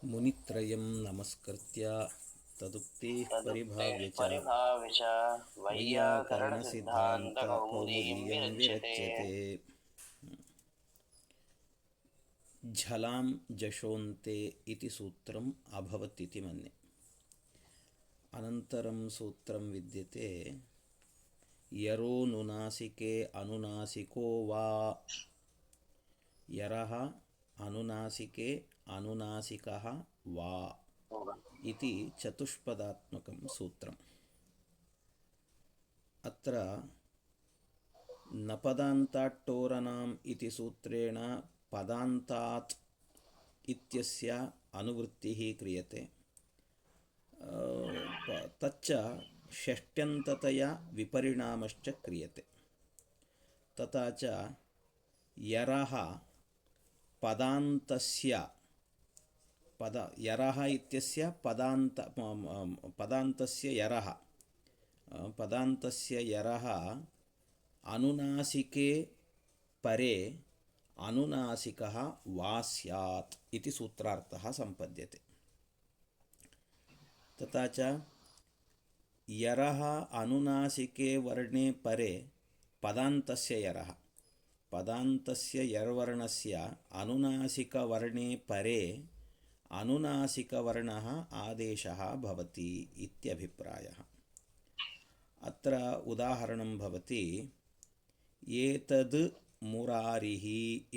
मुनित्रयं नमस्कृत्य तदुक्तिः परिभाव्य च वैयाकरणसिद्धान्तकौमुदीयं विरच्यते। झलां जशोन्ते इति सूत्रम् अभवत् इति मन्ये। अनन्तरं सूत्रं विद्यते यरोनुनासिके अनुनासिको वा। यरः अनुनासिके अनुनासिकः वा इति चतुष्पदात्मकं सूत्रम्। अत्र नपदान्ताट्टोरणाम् इति सूत्रेण पदान्तात् इत्यस्य अनुवृत्तिः क्रियते। तच्च षष्ट्यन्ततया विपरिणामश्च क्रियते। तथा च यरः पदान्तस्य यरः इत्यस्य पदान्तस्य यरः पदान्तस्य यरः अनुनासिके परे अनुनासिकः वा स्यात् इति सूत्रार्थः सम्पद्यते। तथा च यरः अनुनासिके वर्णे परे पदान्तस्य यरः पदान्तस्य यर्वर्णस्य अनुनासिकवर्णे परे अनुनासिकवर्णः आदेशः भवति इत्यभिप्रायः। अत्र उदाहरणं भवति एतद् मुरारिः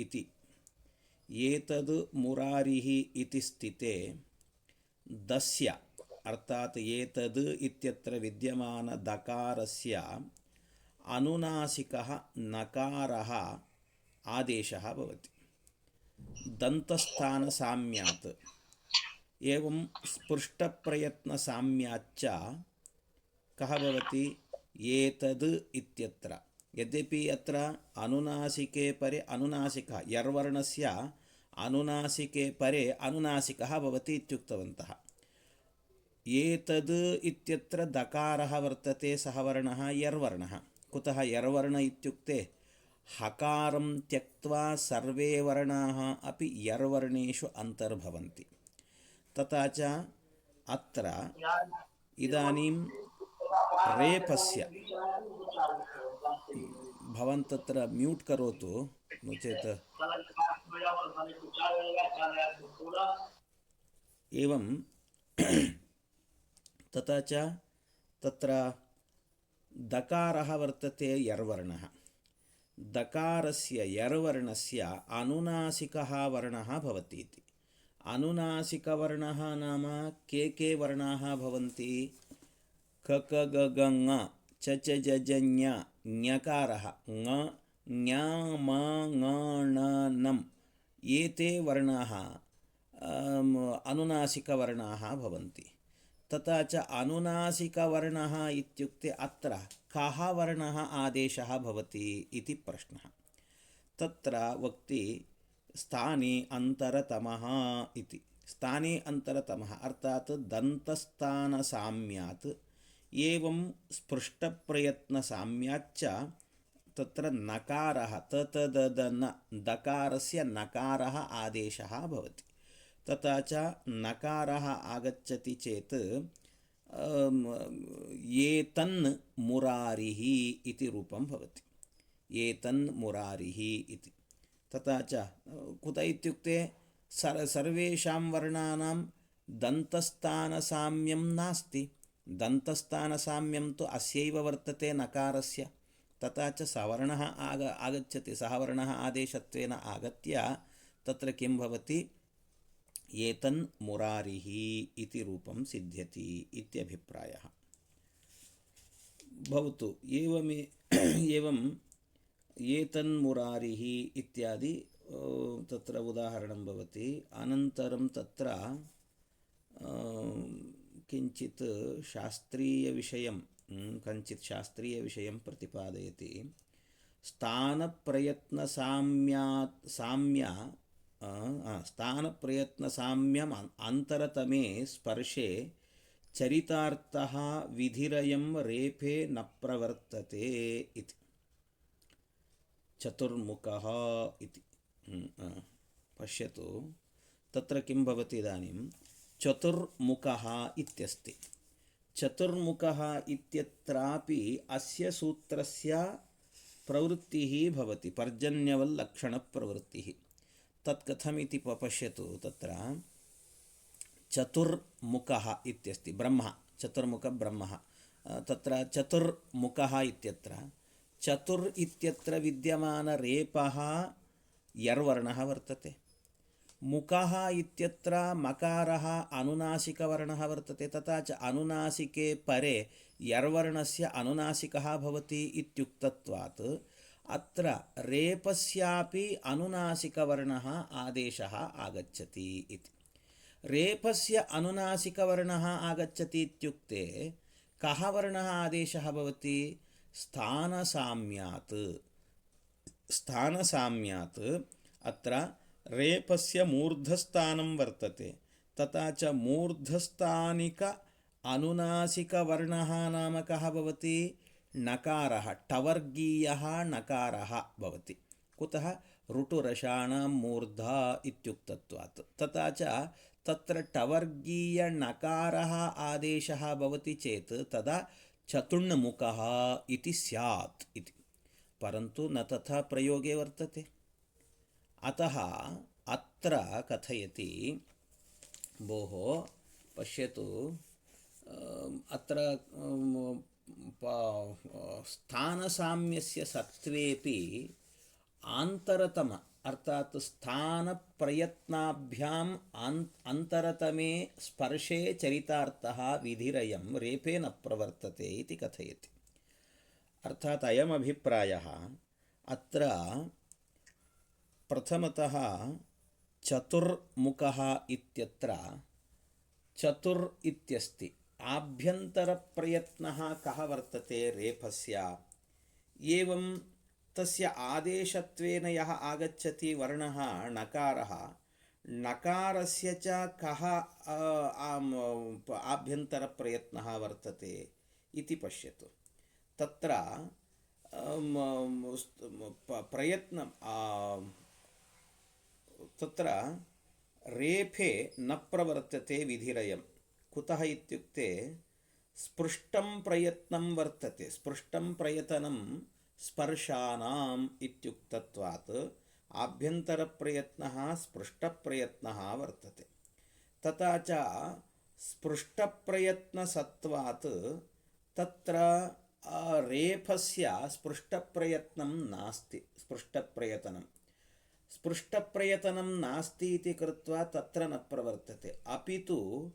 इति। एतद् मुरारिः इति स्थिते दस्य अर्थात् एतद् इत्यत्र विद्यमानदकारस्य अनुनासिकः नकारः आदेशः भवति दन्तस्थानसाम्यात्। एवं स्पृष्टप्रयत्नसाम्याच्च कः भवति एतद् इत्यत्र। यद्यपि अत्र अनुनासिके परे अनुनासिकः यर्वर्णस्य अनुनासिके परे अनुनासिकः भवति इत्युक्तवन्तः। एतद् इत्यत्र दकारः वर्तते, सः वर्णः यर्वर्णः। कुतः यर्वर्ण इत्युक्ते हकारं त्यक्त्वा सर्वे वर्णाः अपि यर्वर्णेषु अन्तर्भवन्ति। तथा च अत्र इदानीं रेपस्य भवान् तत्र म्यूट् करोतु, नो चेत् एवं तथा च तत्र दकारः वर्तते यर्वर्णः। दकारस्य यर्वर्णस्य अनुनासिकः वर्णः भवति इति। अनुनासिकवर्णः नाम के वर्णाः भवन्ति? क क ग ग ङ च च ज ज ञ ञकारः ङ ञ म ङ ण नम् एते वर्णाः अनुनासिकवर्णाः भवन्ति। तथा च अनुनासिकवर्णः इत्युक्ते अत्र कः वर्णः आदेशः भवति इति प्रश्नः। तत्र वक्ति स्थाने अन्तरतमः इति। स्थाने अन्तरतमः अर्थात् दन्तस्थानसाम्यात् एवं स्पृष्टप्रयत्नसाम्याच्च तत्र नकारः ततददन दकारस्य नकारः आदेशः भवति। तथा च नकारः आगच्छति चेत् एतन् मुरारिः इति रूपं भवति। एतन् मुरारिः इति। तथा च कुत इत्युक्ते सर्वेषां वर्णानां दन्तस्थानसाम्यं नास्ति। दन्तस्थानसाम्यं तु अस्यैव वर्तते नकारस्य। तथा च सवर्णः आगच्छति, सः वर्णः आदेशत्वेन आगत्य तत्र किं भवति? एतन् मुरारिः इति रूपं सिद्ध्यति इत्यभिप्रायः भवतु। एवम् एतन् मुरारिः इत्यादि तत्र उदाहरणं भवति। अनन्तरं तत्र किञ्चित् शास्त्रीयविषयं प्रतिपादयति। स्थानप्रयत्नसाम्यम् अन्तरतमे स्पर्शे चरितार्थः विधिरयं रेफे न प्रवर्तते इति। चतुर्मुखः इति पश्यतु। तत्र किं भवति इदानीं चतुर्मुखः इत्यस्ति। चतुर्मुखः इत्यत्रापि अस्य सूत्रस्य प्रवृत्तिः भवति, पर्जन्यवल्लक्षणप्रवृत्तिः। तत् कथमिति पश्यतु। तत्र चतुर्मुखः इत्यस्ति, ब्रह्म, चतुर्मुखब्रह्मः। तत्र चतुर्मुखः इत्यत्र चतुर् इत्यत्र विद्यमानरेपः यर्वर्णः वर्तते। मुखः इत्यत्र मकारः अनुनासिकवर्णः वर्तते। तथा च अनुनासिके परे यर्वर्णस्य अनुनासिकः भवति इत्युक्तत्वात् अत्र रेपस्यापि अनुनासिकवर्णः आदेशः आगच्छति इति। रेपस्य अनुनासिकवर्णः आगच्छति इत्युक्ते कः वर्णः आदेशः भवति? स्थानसाम्यात्। स्थानसाम्यात् अत्र रेपस्य मूर्धस्थानं वर्तते। तथा च मूर्धस्थानिक अनुनासिकवर्णः नाम कः भवति? नकारः, टवर्गीयः नकारः भवति। कुतः? ऋटुरषाणां मूर्धा इत्युक्तत्वात्। तथा च तत्र टवर्गीयनकारः आदेशः भवति चेत् तदा चतुर्मुखः इति स्यात् इति। परन्तु न तथा प्रयोगे वर्तते। अतः अत्र कथयति, भोः पश्यतु, अत्र स्थानसाम्यस्य सत्त्वेपि आन्तरतम अर्थात स्थानप्रयत्नाभ्याम् अन्तरतमे स्पर्शे चरितार्थः विधिरयं रेपे न प्रवर्तते इति कथयति। अर्थात अयम् अभिप्रायः अत्र प्रथमतः चतुर्मुखः इत्यत्र चतुर् इत्यस्ति। आभ्यन्तरप्रयत्नः कः वर्तते? रेफस्य। एवं तस्य आदेशत्वेन यः आगच्छति वर्णः नकारः, नकारस्य च कः आभ्यन्तरप्रयत्नः वर्तते इति पश्यतु। तत्र प्रयत्न तत्र रेफे न प्रवर्तते विधिरयम्। कुतः इत्युक्ते स्पृष्टं प्रयत्नं वर्तते। स्पृष्टं प्रयतनं स्पर्शानाम् इत्युक्तत्वात् आभ्यन्तरप्रयत्नः स्पृष्टप्रयत्नः वर्तते। तथा च स्पृष्टप्रयत्नसत्वात् तत्र रेफस्य स्पृष्टप्रयत्नं नास्ति। स्पृष्टप्रयतनं नास्ति इति कृत्वा तत्र न प्रवर्तते। अपि तु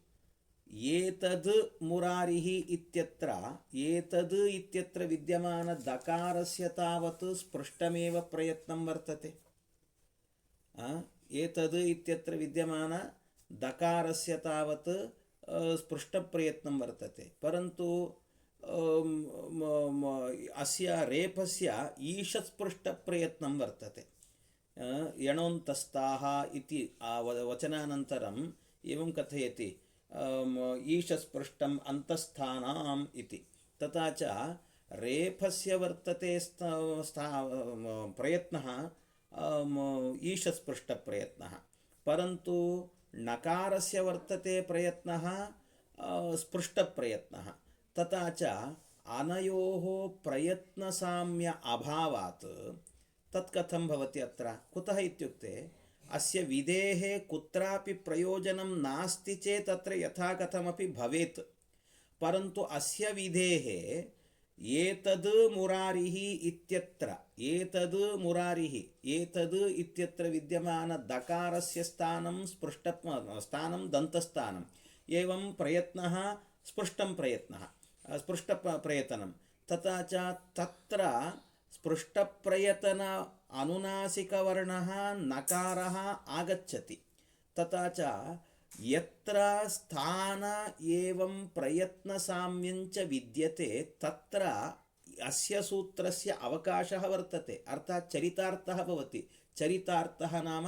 एतद् मुरारिः इत्यत्र एतद् इत्यत्र विद्यमान दकारस्य तावत् स्पृष्टमेव प्रयत्नं वर्तते। एतद् इत्यत्र विद्यमान दकारस्य तावत् स्पृष्टप्रयत्नं वर्तते। परन्तु अस्य रेफस्य ईषत्स्पृष्टप्रयत्नं वर्तते। यणोन्तस्ताः इति वचनानन्तरम् एवं कथयति, ईषस्पृष्टम् अन्तस्थानाम् इति। तथा च रेफस्य वर्तते प्रयत्नः ईषस्पृष्टप्रयत्नः, परन्तु नकारस्य वर्तते प्रयत्नः स्पृष्टप्रयत्नः। तथा च अनयोः प्रयत्नसाम्य अभावात् तत् कथं भवति अत्र? कुतः इत्युक्ते अस्य विधेः कुत्रापि प्रयोजनं नास्ति चेत् अत्र यथा कथमपि भवेत्। परन्तु अस्य विधेः एतद् मुरारिः इत्यत्र एतद् इत्यत्र विद्यमान दकारस्य स्थानं स्थानं दन्तस्थानम्। एवं प्रयत्नः स्पृष्टप्रयतनं। तथा च तत्र स्पृष्टप्रयतन अनुनासिकवर्णः नकारः आगच्छति। तथा च यत्र स्थान एवं प्रयत्नसाम्यञ्च विद्यते तत्र अस्य सूत्रस्य अवकाशः वर्तते। अर्थात् चरितार्थः भवति। चरितार्थः नाम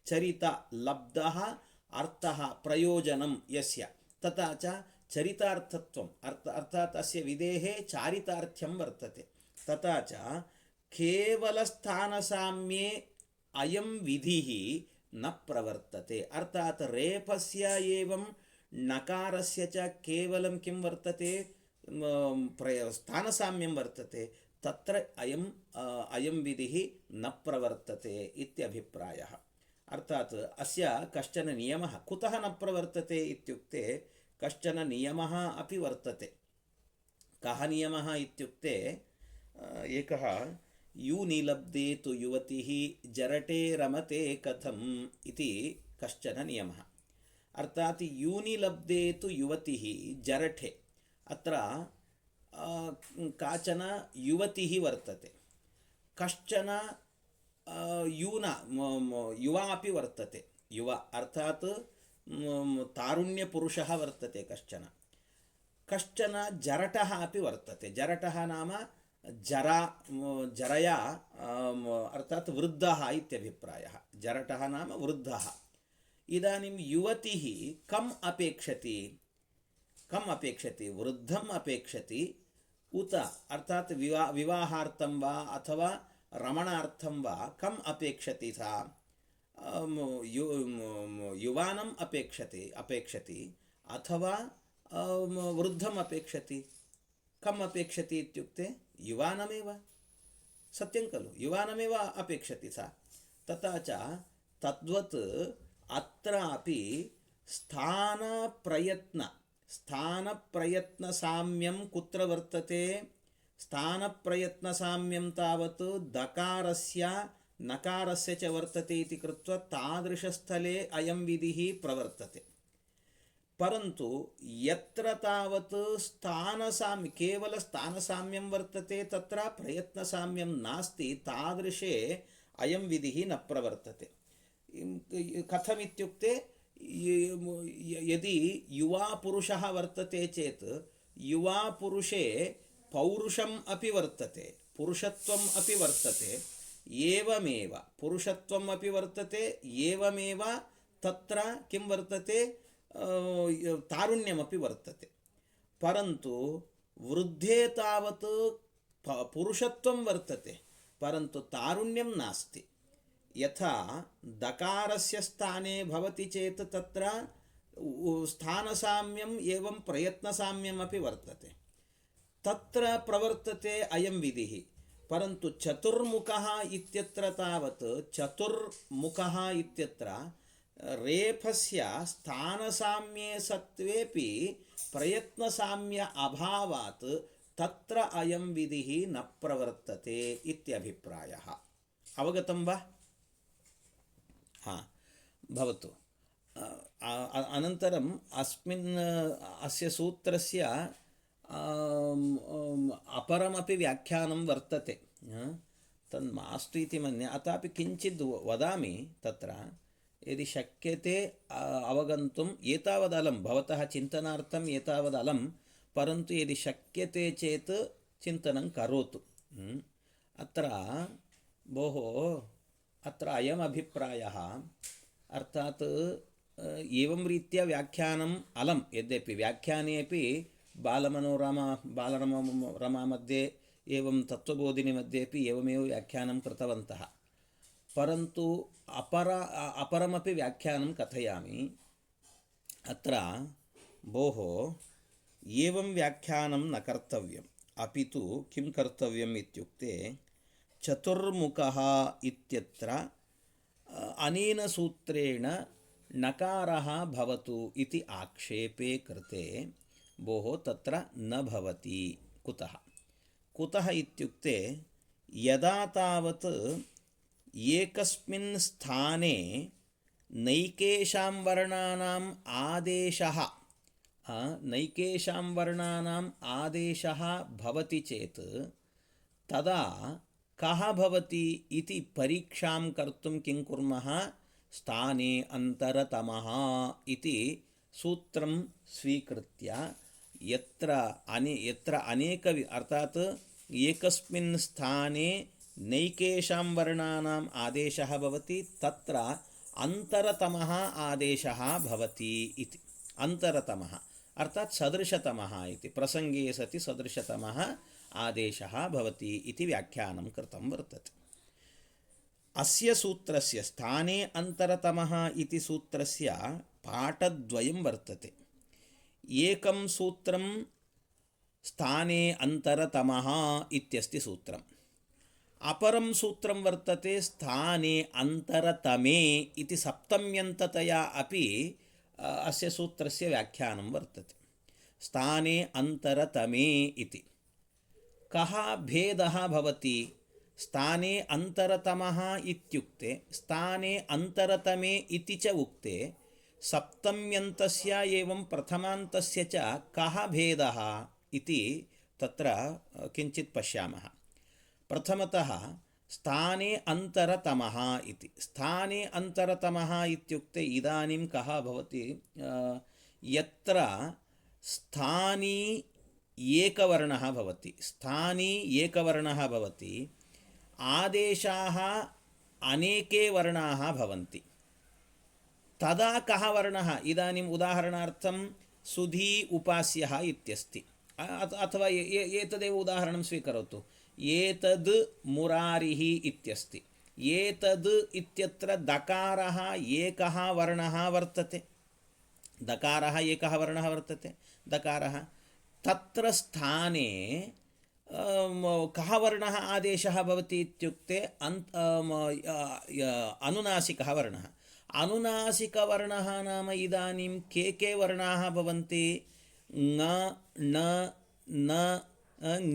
चरित लब्धः अर्थः प्रयोजनं यस्य। तथा च चरितार्थत्वम् अर्थात् अस्य विधेः चारितार्थ्यं वर्तते। तथा च केवलस्थानसाम्ये अयं विधिः न प्रवर्तते। अर्थात रेफस्य एवं नकारस्य च केवलं किं वर्तते, स्थानसाम्यं वर्तते, तत्र अयं विधिः न प्रवर्तते इत्यभिप्रायः। अर्थात अस्य कश्चन नियमः कुतः न प्रवर्तते इत्युक्ते कश्चन नियमः अपि वर्तते। कः नियमः इत्युक्ते एकः यूनिलब्धे तु युवतिः जरटे रमते कथम् इति कश्चन नियमः। अर्थात यूनिलब्धे तु युवतिः जरठे, अत्र काचन युवतिः वर्तते, कश्चन युवा अपि वर्तते। युवा अर्थात तारुण्यपुरुषः वर्तते कश्चन जरटः अपि वर्तते। जरटः नाम जरया अर्थात वृद्धः इत्यभिप्रायः। जरटः नाम वृद्धः। इदानीं युवतिः कम् अपेक्षति, वृद्धम् अपेक्षति उत अर्थात विवाहार्थं वा अथवा रमणार्थं वा कम् अपेक्षति सा, युवानम् अपेक्षति अथवा वृद्धम् अपेक्षति। कम् अपेक्षति इत्युक्ते युवानमेव, सत्यं खलु, युवानमेव अपेक्षति सा। तथा च तद्वत् अत्रापि स्थानप्रयत्नसाम्यं कुत्र वर्तते? स्थानप्रयत्नसाम्यं तावत् दकारस्य नकारस्य च वर्तते इति कृत्वा तादृशस्थले अयं विधिः प्रवर्तते। परन्तु यत्र तावत् स्थानसाम्य केवल स्थानसाम्यं वर्तते, तत्र प्रयत्नसाम्यं नास्ति, तादृशे अयं विधिः न प्रवर्तते। कथमित्युक्ते यदि युवा पुरुषः वर्तते चेत् युवा पुरुषे पौरुषम् अपि वर्तते, पुरुषत्वम् अपि वर्तते, एवमेव पुरुषत्वम् अपि वर्तते, एवमेव तत्र किं वर्तते, तारुण्यमपि वर्तते। परन्तु वृद्धे तावत् पुरुषत्वं वर्तते, परन्तु तारुण्यं नास्ति। यथा दकारस्य स्थाने भवति चेत् तत्र स्थानसाम्यम् एवं प्रयत्नसाम्यमपि वर्तते, तत्र प्रवर्तते अयं विधिः। परन्तु चतुर्मुखः इत्यत्र तावत् चतुर्मुखः इत्यत्र रेफस्य स्थानसाम्ये सत्त्वेपि प्रयत्नसाम्य अभावात् तत्र अयं विधिः न प्रवर्तते इत्यभिप्रायः। अवगतं वा? भवतु। अनन्तरम् अस्य सूत्रस्य अपरमपि व्याख्यानं वर्तते, तन्मास्तु इति मन्ये। अथापि किञ्चित् वदामि तत्र, यदि शक्यते अवगन्तुम्। एतावदलं भवतः चिन्तनार्थम् एतावदलं, परन्तु यदि शक्यते चेत् चिन्तनं करोतु। अत्र भोः अत्र अयम् अभिप्रायः, अर्थात् एवं रीत्या व्याख्यानम् अलम्। यद्यपि व्याख्याने अपि बालरमा मध्ये एवं तत्त्वबोधिनी मध्येपि एवमेव व्याख्यानं कृतवन्तः, परन्तु अपरमपि व्याख्यानं कथयामि। अत्र भोः एवं व्याख्यानं न कर्तव्यम्, अपि तु किं कर्तव्यम् इत्युक्ते चतुर्मुखः इत्यत्र अनेन सूत्रेण नकारः भवतु इति आक्षेपे कृते भोः तत्र न भवति। कुतः इत्युक्ते यदा तावत् एकस्मिन् स्थाने नैकेषां वर्णानाम् आदेशः भवति चेत् तदा कः भवति इति परीक्षां कर्तुं किं कुर्मः? स्थाने अन्तरतमः इति सूत्रं स्वीकृत्य यत्र अनेक अर्थात् एकस्मिन् स्थाने नैकेषां वर्णानाम् आदेशः भवति, तत्र अन्तरतमः आदेशः भवति इति। अन्तरतमः अर्थात् सदृशतमः इति, प्रसङ्गे सति सदृशतमः आदेशः भवति इति व्याख्यानं कृतं वर्तते। अस्य सूत्रस्य स्थाने अन्तरतमः इति सूत्रस्य पाठद्वयं वर्तते। एकं सूत्रं स्थाने अन्तरतमः इत्यस्ति सूत्रम्, अपरं सूत्रं वर्तते स्थाने अन्तरतमे इति सप्तम्यन्ततया अपि अस्य सूत्रस्य व्याख्यानं वर्तते। स्थाने अन्तरतमे इति कः भेदः भवति? स्थाने अन्तरतमः इत्युक्ते स्थाने अन्तरतमे इति च उक्ते सप्तम्यन्तस्य एवं प्रथमान्तस्य च कः भेदः इति तत्र किञ्चित् पश्यामः। प्रथमतः स्थाने अन्तरतमः इति, स्थाने अन्तरतमः इत्युक्ते इदानीं कः भवति, यत्र स्थानी एकवर्णः भवति, स्थानी एकवर्णः भवति, आदेशाः अनेके वर्णाः भवन्ति, तदा कः वर्णः? इदानीम् उदाहरणार्थं सुधी उपास्यः इत्यस्ति, अथवा एतदेव उदाहरणं स्वीकरोतु। एतद् मुरारिः इत्यस्ति, एतद् इत्यत्र दकारः एकः वर्णः वर्तते, दकारः एकः वर्णः वर्तते, दकारः। तत्र स्थाने कः वर्णः आदेशः भवति इत्युक्ते अनुनासिकः वर्णः। अनुनासिकवर्णः नाम इदानीं के वर्णाः भवन्ति? ङ, ण, न,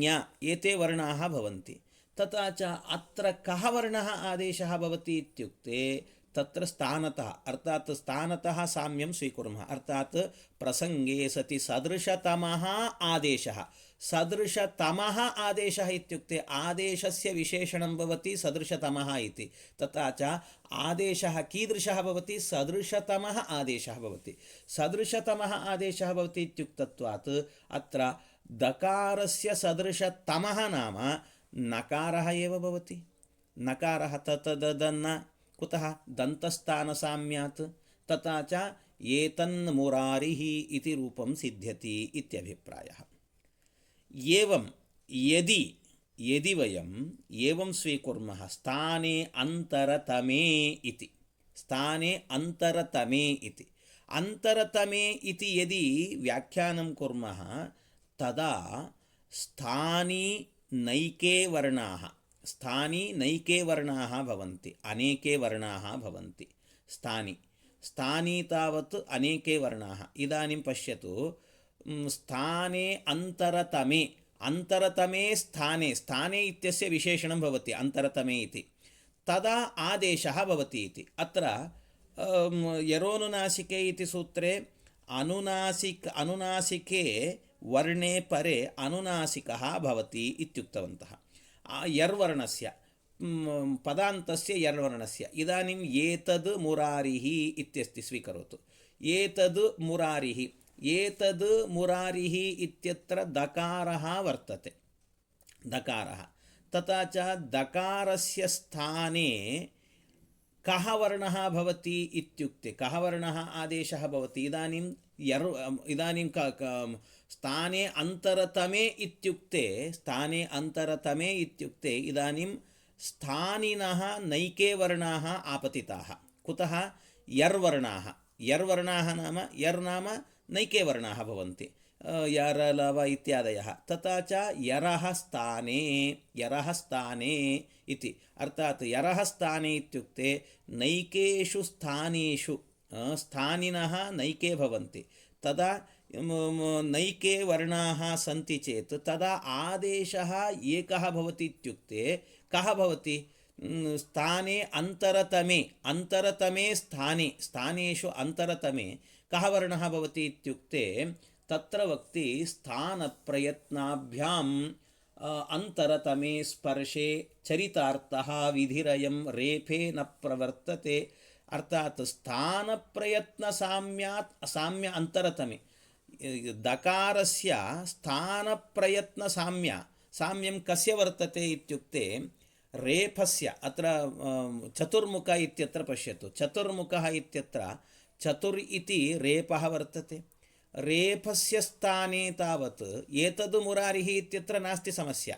ञ एते वर्णाः भवन्ति। तथा च अत्र कः वर्णः आदेशः भवति इत्युक्ते तत्र स्थानतः, अर्थात् स्थानतः साम्यं स्वीकुर्मः, अर्थात् प्रसंगे सति सदृशतमः आदेशः। सदृशतमः आदेशः इत्युक्ते आदेशस्य विशेषणं भवति सदृशतमः इति। तथा च आदेशः कीदृशः भवति? सदृशतमः आदेशः भवति। सदृशतमः आदेशः भवति इत्युक्तत्वात् अत्र दकारस्य सदृशतमः नाम नकारः एव भवति। नकारः ततददन्न कुतः? दन्तस्थानसाम्यात्। तथा च एतन्मुरारिः इति रूपं सिद्ध्यति इत्यभिप्रायः। एवं यदि वयम् एवं स्वीकुर्मः, स्थाने अन्तरतमे इति, स्थाने अन्तरतमे इति, अन्तरतमे इति यदि व्याख्यानं कुर्मः तदा स्थानी नैके वर्णाः, स्थानी नैके वर्णाः भवन्ति, अनेके वर्णाः भवन्ति। स्थानी तावत् अनेके वर्णाः। इदानीं पश्यतु, स्थाने अन्तरतमे, अन्तरतमे स्थाने, स्थाने इत्यस्य विशेषणं भवति अन्तरतमे इति, तदा आदेशः भवति इति। अत्र यरोनुनासिके इति सूत्रे अनुनासिके वर्णे परे अनुनासिकः भवति इत्युक्तवन्तः। यर्वर्णस्य पदान्तस्य यर्वर्णस्य। इदानीम् एतद् मुरारिः इत्यस्ति, स्वीकरोतु। एतद् मुरारिः, एतद् मुरारिः इत्यत्र दकारः वर्तते, दकारः। तथा च दकारस्य स्थाने कः वर्णः भवति इत्युक्ते कः वर्णः आदेशः भवति? इदानीं स्थाने अन्तरतमे इत्युक्ते, स्थाने अन्तरतमे इत्युक्ते इदानीं स्थानिनः नैके वर्णाः आपतिताः। कुतः? यर्वर्णाः, यर्वर्णाः नाम यर्नाम नैके वर्णाः भवन्ति, यर लव इत्यादयः। तथा च यरः स्थाने, यरः स्थाने इति, अर्थात् यरः स्थाने इत्युक्ते नैकेषु स्थानेषु स्थानिनः नैके भवन्ति। तदा नैके वर्णाः सन्ति चेत् तदा आदेशः एकः भवति इत्युक्ते कः भवति? स्थाने अन्तरतमे, अन्तरतमे स्थाने, स्थानेषु अन्तरतमे कः वर्णः भवति इत्युक्ते तत्र वक्ति स्थानप्रयत्नाभ्याम् अन्तरतमे स्पर्शे चरितार्थः विधिरयं रेफे न प्रवर्तते। अर्थात् स्थानप्रयत्नसाम्यात् साम्य अन्तरतमे, दकारस्य स्थानप्रयत्नसाम्य, साम्यं कस्य वर्तते इत्युक्ते रेफस्य। अत्र चतुर्मुख इत्यत्र पश्यतु, चतुर्मुखः इत्यत्र चतुर् इति रेपः वर्तते। रेफस्य स्थाने तावत् एतद् मुरारिः इत्यत्र नास्ति समस्या।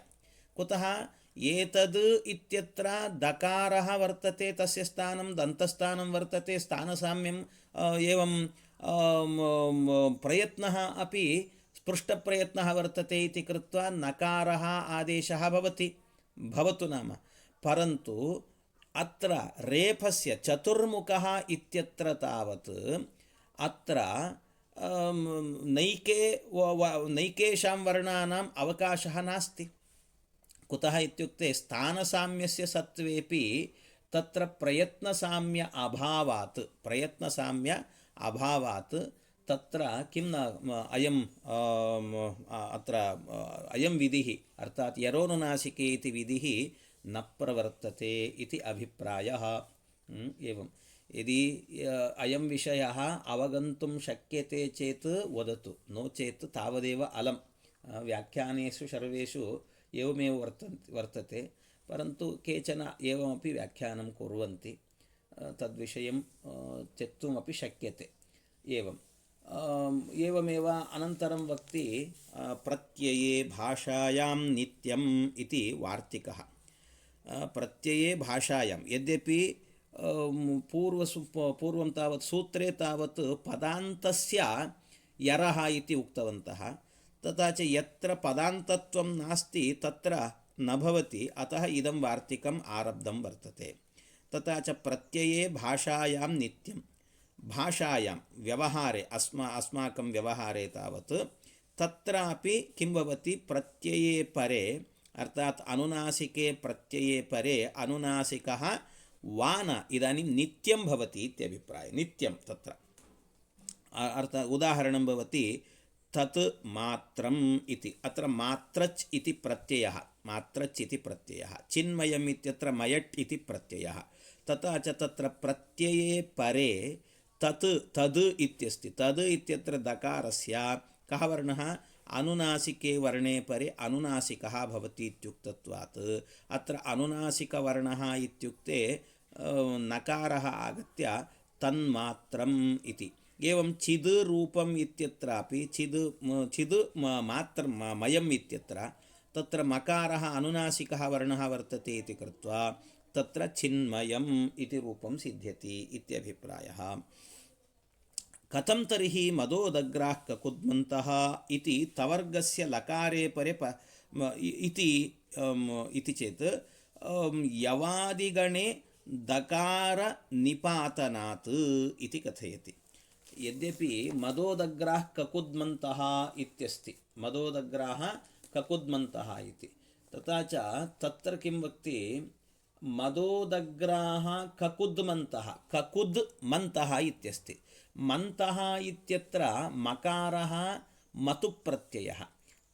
कुतः? एतद् इत्यत्र दकारः वर्तते, तस्य स्थानं दन्तस्थानं वर्तते, स्थानसाम्यं एवं प्रयत्नः अपि स्पृष्टप्रयत्नः वर्तते इति कृत्वा नकारः आदेशः भवतु नाम। परन्तु अत्र रेफस्य चतुर्मुखः इत्यत्र तावत् अत्र नैकेषां वर्णानाम् अवकाशः नास्ति। कुतः इत्युक्ते स्थानसाम्यस्य सत्त्वेपि तत्र प्रयत्नसाम्य अभावात् तत्र किं न अयं विधिः अर्थात् यरोनुनासिके इति विधिः न प्रवर्तते इति अभिप्रायः। एवं यदि अयं विषयः अवगन्तुं शक्यते चेत् वदतु, नो चेत् तावदेव अलम्। व्याख्यानेषु सर्वेषु एवमेव वर्तते, परन्तु केचन एवमपि व्याख्यानं कुर्वन्ति, तद्विषयं त्यक्तुमपि शक्यते। एवमेव अनन्तरं वक्ति प्रत्यये भाषायां नित्यम् इति वार्तिकः। प्रत्यये भाषायां यद्यपि पूर्वं तावत् सूत्रे तावत् पदान्तस्य यरः इति उक्तवन्तः, तथा च यत्र पदान्तत्वं नास्ति तत्र न भवति, अतः इदं वार्तिकम् आरब्धं वर्तते। तथा च प्रत्यये भाषायां नित्यं, भाषायां व्यवहारे अस्माकं व्यवहारे तावत् तत्रापि किं भवति, प्रत्यये परे अर्थात् अनुनासिके प्रत्यये परे अनुनासिकः वा न इदानीं नित्यं भवति इत्यभिप्रायः। नित्यं तत्र अर्थात् उदाहरणं भवति तत् मात्रम् इति, अत्र मात्रच् इति प्रत्ययः, चिन्मयम् इत्यत्र मयट् इति प्रत्ययः। तथा च तत्र प्रत्यये परे तद् इत्यस्ति, तद् इत्यत्र दकारस्य कः वर्णः, अनुनासिके वर्णे परे अनुनासिकः भवति इत्युक्तत्वात् अत्र अनुनासिकवर्णः इत्युक्ते नकारः आगत्य तन्मात्रम् इति। एवं चिद् रूपम् इत्यत्रापि चिद् मयम् इत्यत्र तत्र मकारः अनुनासिकः वर्णः वर्तते इति कृत्वा तत्र चिन्मयम् इति रूपं सिद्ध्यति इत्यभिप्रायः। कथं तर्हि मदोदग्राः ककुद्मन्तः इति तवर्गस्य लकारे परे इति चेत् यवादिगणे दकार निपातनात् इति कथयति। यद्यपि मदोदग्राः ककुद्मन्तः इत्यस्ति, मदोदग्राः ककुद्मन्तः इति, तथा च तत्र किं वक्ति, मदोदग्राः ककुद्मन्तः इत्यस्ति। मन्तः इत्यत्र मकारः मतुप्रत्ययः।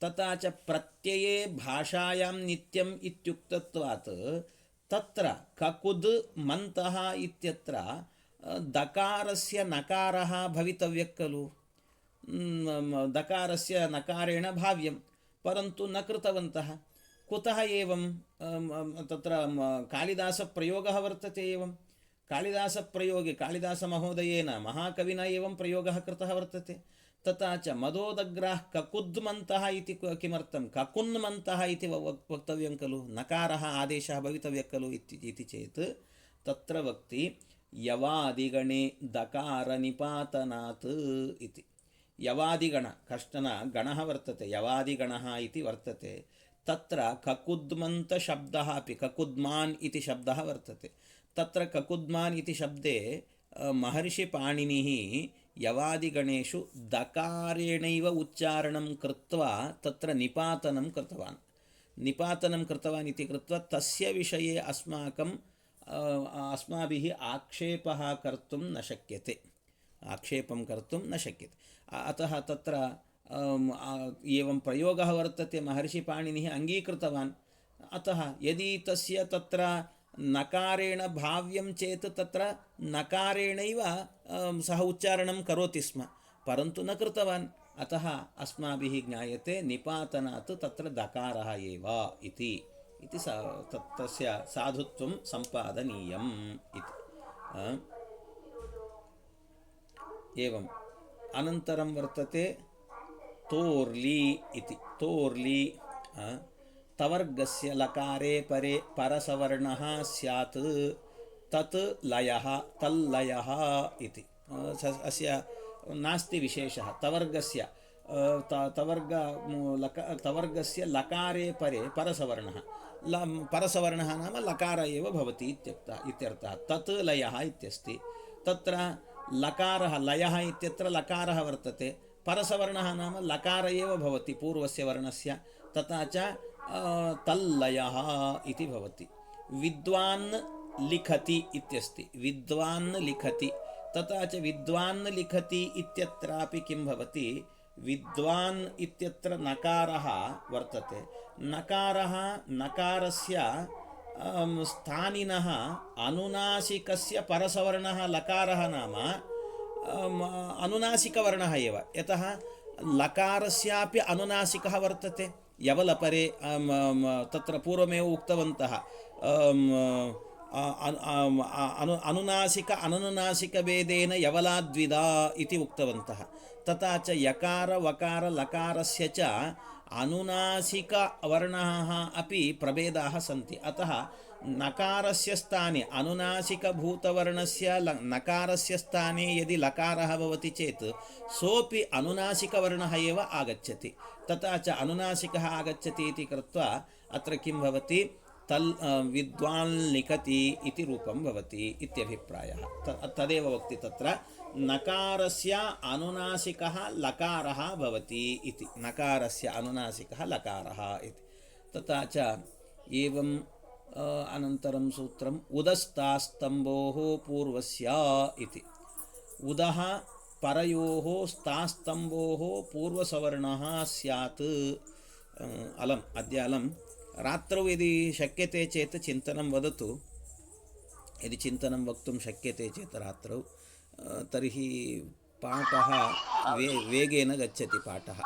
तथा च प्रत्यये भाषायां नित्यम् इत्युक्तत्वात् तत्र ककुद् मन्तः इत्यत्र दकारस्य नकारः भवितव्यः खलु, दकारस्य नकारेण भाव्यं, परन्तु न कृतवन्तः। कुतः एवं, तत्र कालिदासप्रयोगः वर्तते। एवं कालिदासप्रयोगे कालिदासमहोदयेन महाकविना एवं प्रयोगः कृतः वर्तते। तथा च मदोदग्राः ककुद्मन्तः इति किमर्थं, ककुन्मन्तः इति वक्तव्यं खलु, नकारः आदेशः भवितव्यः खलु इति चेत् तत्र वक्ति यवादिगणे दकारनिपातनात् इति। यवादिगण कश्चन गणः वर्तते, यवादिगणः इति वर्तते, तत्र ककुद्मन्तशब्दः अपि ककुद्मान् इति शब्दः वर्तते। तत्र ककुद्मान् इति शब्दे महर्षिपाणिनिः यवादिगणेषु दकारेणैव उच्चारणं कृत्वा तत्र निपातनं कृतवान् इति कृत्वा तस्य विषये अस्माभिः आक्षेपं कर्तुं न शक्यते। अतः तत्र एवं प्रयोगः वर्तते, महर्षिपाणिनिः अङ्गीकृतवान्। अतः यदि तस्य तत्र नकारेण भाव्यं चेत् तत्र नकारेणैव सः उच्चारणं करोति स्म, परन्तु न कृतवान्। अतः अस्माभिः ज्ञायते निपातनात् तत्र दकारः एव इति तस्य साधुत्वं सम्पादनीयम् इति। एवम् अनन्तरं वर्तते तोर्ली इति। तवर्गस्य लकारे परे परसवर्णः स्यात् तत् लयः तल्लयः इति। अस्य नास्ति विशेषः। तवर्गस्य तवर्गस्य लकारे परे परसवर्णः, परसवर्णः नाम लकार एव भवति इत्यर्थः। तत् लयः इत्यस्ति। तत्र लकारः लयः इत्यत्र लकारः वर्तते, परसवर्णः नाम लकार एव भवति पूर्वस्य वर्णस्य, तथा च तल्लयः इति भवति। विद्वान् लिखति इत्यस्ति, विद्वान् लिखति, तथा च विद्वान् लिखति इत्यत्रापि किं भवति, विद्वान् इत्यत्र नकारः वर्तते, नकारः नकारस्य स्थानिनः अनुनासिकस्य परसवर्णः लकारः नाम अनुनासिकवर्णः एव, यतः लकारस्यापि अनुनासिकः वर्तते। यवलपरे तत्र पूर्वमेव उक्तवन्तः अनुनासिक अनुनासिकभेदेन यवलाद्विधा इति उक्तवन्तः। तथा च यकार वकार लकारस्य च अनुनासिकवर्णाः अपि प्रभेदाः सन्ति। अतः नकारस्य स्थाने अनुनासिकभूतवर्णस्य नकारस्य स्थाने यदि लकारः भवति चेत् सोऽपि अनुनासिकवर्णः एव आगच्छति। तथा च अनुनासिकः आगच्छति इति कृत्वा अत्र किं भवति, विद्वान् लिखति इति रूपं भवति इत्यभिप्रायः। तदेव वक्ति तत्र नकारस्य अनुनासिकः लकारः भवति इति, नकारस्य अनुनासिकः लकारः इति। तथा च एवं अनन्तरं सूत्रम् उदस्तास्तम्भोः पूर्वस्य इति। उदः परयोः स्तास्तम्भोः पूर्वसवर्णः स्यात्। अलम् अद्य अलम् रात्रौ यदि शक्यते चेत् चिन्तनं वदतु। यदि चिन्तनं वक्तुं शक्यते चेत् रात्रौ तर्हि पाठः वेगेन गच्छति पाठः।